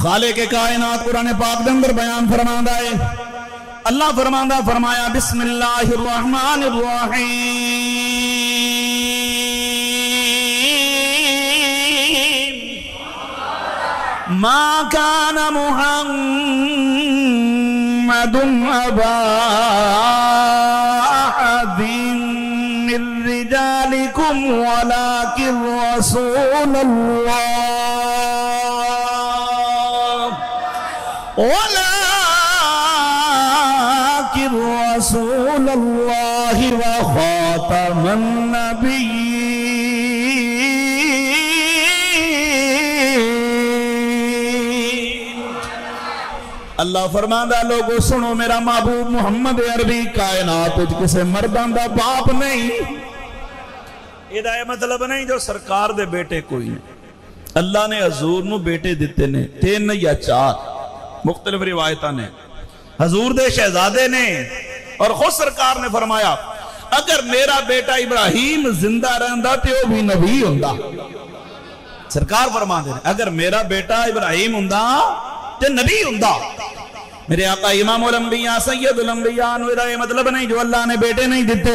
خالق کائنات قرآن پاک دے اندر بیان فرماندا ہے اللہ فرمایا بسم اللہ الرحمن الرحیم ما کان محمد ابا احد من رجالکم ولکن رسول اللہ رسول اللہ وخاتم النبیین۔ اللہ فرماندا لوگو سنو میرا محبوب محمد عربی کائنات کسے مردان دا باپ نہیں، یہ مطلب نہیں جو سرکار دے بیٹے کوئی نہیں۔ اللہ نے حضور نو بیٹے دیتے نے 3 یا 4 مختلف روایتاں نے، حضور دے شہزادے نے، اور خود سرکار نے فرمایا اگر میرا بیٹا ابراہیم زندہ رہندا تے وہ بھی نبی ہوندا۔ سرکار فرما دے اگر میرا بیٹا ابراہیم ہوندا تے نبی ہوندا۔ میرے آقا امام الانبیاء سید الانبیاء نو یہ مطلب نہیں جو اللہ نے بیٹے نہیں دیتے،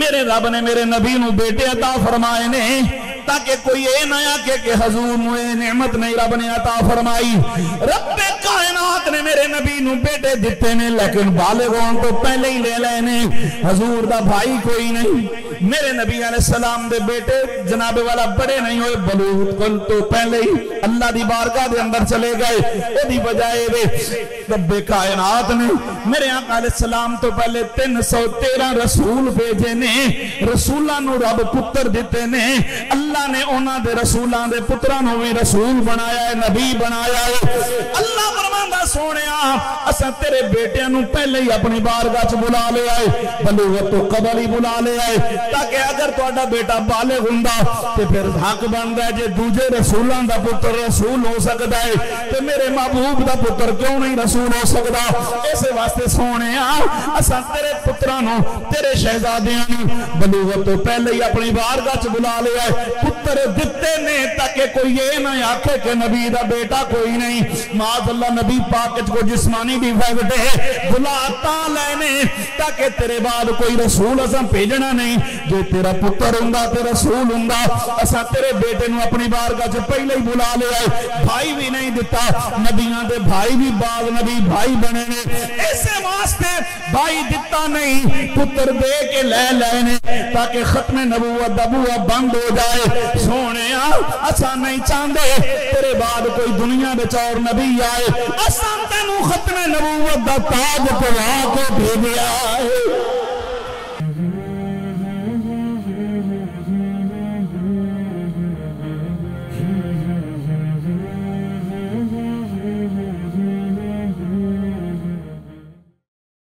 میرے رب نے میرے نبی نو بیٹے عطا فرمائے نے تاکہ کوئی یہ نہ آکے کہ حضور نو نعمت نہیں رب نے عطا فرمائی۔ رب کائنات نے میرے نبی نو بیٹے دیتے نے لیکن بالغ ہون تو پہلے ہی لے لے نے، حضور دا بھائی کوئی نہیں۔ میرے نبی علیہ السلام دے بیٹے جناب والا بڑے نہیں ہوئے، بلوغ کل تو پہلے ہی اللہ دی بارگاہ دے اندر چلے گئے۔ اے دی بجائے دے رب کائنات نے میرے آقا علیہ السلام تو پہلے 313 رسول بھیجے نے، رسولہ نو رب پتر دیتے نے، اللہ نے اونا دے رسولان دے پتران ہوئی رسول بنایا ہے، نبی بنایا ہے۔ اللہ فرماندہ سونیا اسا تیرے بیٹیاں نو پہلے ہی اپنی بارگاہ چ بلا لے آئے، بلوغت تو قبل ہی بلا لے آئے تاکہ اگر تہاڈا بیٹا بالغ ہوندا تے پھر حق بندا ہے جے دوجے رسولان دا پتر رسول ہو سکدا ہے تے میرے محبوب دا پتر کیوں نہیں رسول ہو سکدا؟ اس واسطے سونیا اسا تیرے پتران نو تیرے شہزادیاں نو بلوغت تو پہلے ہی اپنی بارگاہ چ بلا لے آئے، پتر دیتے نے تاکہ کوئی یہ نہ آکھے کہ نبی دا بیٹا کوئی نہیں۔ معاذ اللہ نبی پاک کو جسمانی بھی فیوٹ ہے بلاتا لینے تاکہ تیرے بعد کوئی رسول اساں بھیجنا نہیں، جو تیرا پتر ہوندا تے رسول ہوندا اساں تیرے بیٹے نو اپنی بارگاہ چ پہلے ہی بلا لے آئے۔ بھائی بھی نہیں دیتا، نبیاں دے بھائی بھی بعض نبی بھائی بنے نے، ایسے واسطے بھائی دیتا نہیں پتر دے کے لے لینے تاکہ ختم نبوت دا بوا بند ہو جائے۔ سونے اساں نہیں چاہندے تیرے بعد کوئی دنیا بچ اور نبی آئے، اساں تینوں ختم نبوت دا تاج پوا کے بھیجیا ہے۔